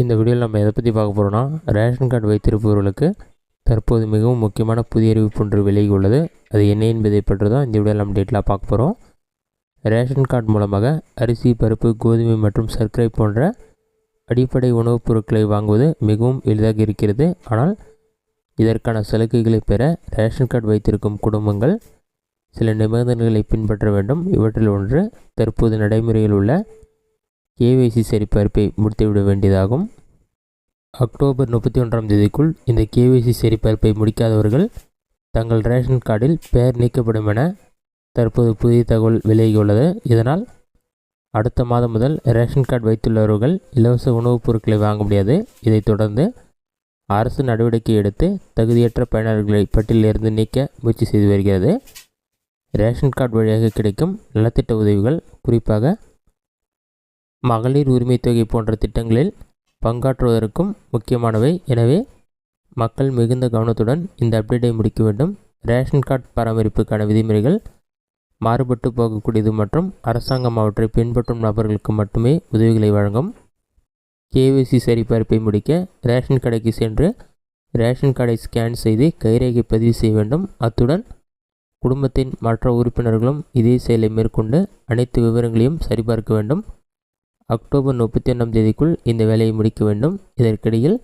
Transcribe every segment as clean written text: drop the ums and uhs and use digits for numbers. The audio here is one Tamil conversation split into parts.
இந்த வீடியோவில் நம்ம எதை பற்றி பார்க்க போகிறோம்னா, ரேஷன் கார்டு வைத்திருப்பவர்களுக்கு தற்போது மிகவும் முக்கியமான புதிய அறிவிப்பு ஒன்று விலகி உள்ளது. அது என்ன என்பதை பற்றி தான் இந்த வீடியோவில் நம்ம டீட்டெயிலாக பார்க்க போகிறோம். ரேஷன் கார்டு மூலமாக அரிசி, பருப்பு, கோதுமை மற்றும் சர்க்கரை போன்ற அடிப்படை உணவுப் பொருட்களை வாங்குவது மிகவும் எளிதாக இருக்கிறது. ஆனால் இதற்கான சலுகைகளை பெற ரேஷன் கார்டு வைத்திருக்கும் குடும்பங்கள் சில நிபந்தனைகளை பின்பற்ற வேண்டும். இவற்றில் ஒன்று, தற்போது நடைமுறையில் உள்ள கேஒய்சி சரிபார்ப்பை முடித்துவிட வேண்டியதாகும். அக்டோபர் 31ஆம் தேதிக்குள் இந்த கேஒய்சி சரிபார்ப்பை முடிக்காதவர்கள் தங்கள் ரேஷன் கார்டில் பெயர் நீக்கப்படும் என தற்போது புதிய தகவல் விலகியுள்ளது. இதனால் அடுத்த மாதம் முதல் ரேஷன் கார்டு வைத்துள்ளவர்கள் இலவச உணவுப் பொருட்களை வாங்க முடியாது. இதைத் தொடர்ந்து அரசு நடவடிக்கை எடுத்து தகுதியற்ற பயனாளர்களை பட்டியலிருந்து நீக்க முயற்சி செய்து வருகிறது. ரேஷன் கார்டு வழியாக கிடைக்கும் நலத்திட்ட உதவிகள், குறிப்பாக மகளிர் உரிமை தொகை போன்ற திட்டங்களில் பங்காற்றுவதற்கும் முக்கியமானவை. எனவே மக்கள் மிகுந்த கவனத்துடன் இந்த அப்டேட்டை முடிக்க வேண்டும். ரேஷன் கார்டு பராமரிப்புக்கான விதிமுறைகள் மாறுபட்டு போகக்கூடியது மற்றும் அரசாங்கம் அவற்றை பின்பற்றும் நபர்களுக்கு மட்டுமே உதவிகளை வழங்கும். கேஒய்சி சரிபார்ப்பை முடிக்க ரேஷன் கடைக்கு சென்று ரேஷன் கார்டை ஸ்கேன் செய்து கைரேகை பதிவு செய்ய வேண்டும். அத்துடன் குடும்பத்தின் மற்ற உறுப்பினர்களும் இதே செயலை மேற்கொண்டு அனைத்து விவரங்களையும் சரிபார்க்க வேண்டும். அக்டோபர் 31ஆம் தேதிக்குள் இந்த வேலையை முடிக்க வேண்டும். இதற்கிடையில்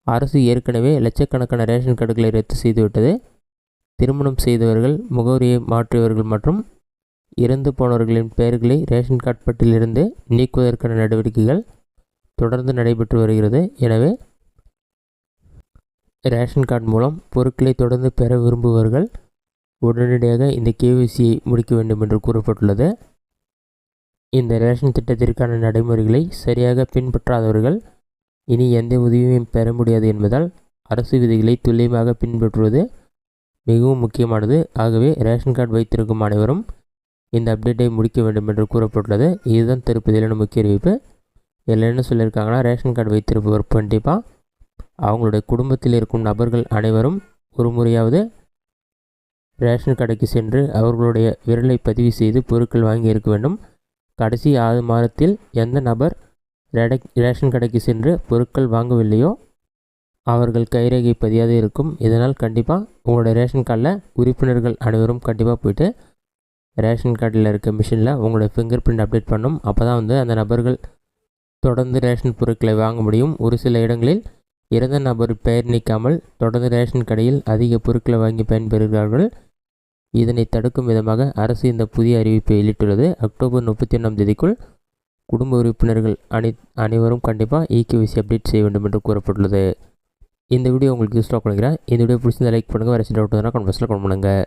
அரசு ஏற்கனவே லட்சக்கணக்கான ரேஷன் கார்டுகளை ரத்து செய்துவிட்டது. திருமணம் செய்தவர்கள், முகவரியை மாற்றியவர்கள் மற்றும் இறந்து போனவர்களின் பெயர்களை ரேஷன் கார்டு பட்டியலிருந்து நீக்குவதற்கான நடவடிக்கைகள் தொடர்ந்து நடைபெற்று வருகிறது. எனவே ரேஷன் கார்டு மூலம் பொருட்களை தொடர்ந்து பெற விரும்புபவர்கள் உடனடியாக இந்த கேஒய்சியை முடிக்க வேண்டும் என்று கூறப்பட்டுள்ளது. இந்த ரேஷன் திட்டத்திற்கான நடைமுறைகளை சரியாக பின்பற்றாதவர்கள் இனி எந்த உதவியும் பெற முடியாது என்பதால் அரசு விதிகளை துல்லியமாக பின்பற்றுவது மிகவும் முக்கியமானது. ஆகவே ரேஷன் கார்டு வைத்திருக்கும் அனைவரும் இந்த அப்டேட்டை முடிக்க வேண்டும் என்று கூறப்பட்டுள்ளது. இதுதான் தற்போதைய முக்கிய அறிவிப்பு. இதில் என்ன சொல்லியிருக்காங்கன்னா, ரேஷன் கார்டு வைத்திருப்பவர் கண்டிப்பாக அவங்களுடைய குடும்பத்தில் இருக்கும் நபர்கள் அனைவரும் ஒரு முறையாவது ரேஷன் கடைக்கு சென்று அவர்களுடைய விரலை பதிவு செய்து பொருட்கள் வாங்கி இருக்க வேண்டும். கடைசி 6 மாதத்தில் எந்த நபர் ரேஷன் கடைக்கு சென்று பொருட்கள் வாங்கவில்லையோ அவர்கள் கைரேகை பதியாது இருக்கும். இதனால் கண்டிப்பாக உங்களோட ரேஷன் கார்டில் உறுப்பினர்கள் அனைவரும் கண்டிப்பாக போய்ட்டு ரேஷன் கார்டில் இருக்க மிஷினில் உங்களோட ஃபிங்கர் பிரிண்ட் அப்டேட் பண்ணும். அப்போ தான் அந்த நபர்கள் தொடர்ந்து ரேஷன் பொருட்களை வாங்க முடியும். ஒரு சில இடங்களில் இறந்த நபர் பெயர் நீக்காமல் தொடர்ந்து ரேஷன் கடையில் அதிக பொருட்களை வாங்கி பயன்பெறுகிறார்கள். இதனை தடுக்கும் விதமாக அரசு இந்த புதிய அறிவிப்பை வெளியிட்டுள்ளது. அக்டோபர் 31ஆம் தேதிக்குள் குடும்ப உறுப்பினர்கள் அனைவரும் கண்டிப்பாக கேஒய்சி அப்டேட் செய்ய வேண்டும் என்று கூறப்பட்டுள்ளது. இந்த வீடியோ உங்களுக்கு யூஸ்ஃபுல்லாக கொடுக்குறேன். இந்த வீடியோ பிடிச்சிருந்தா லைக் பண்ணுங்கள். வேறு டவுட் இருந்தால் கமெண்ட் பாக்ஸில் கமெண்ட் பண்ணுங்கள்.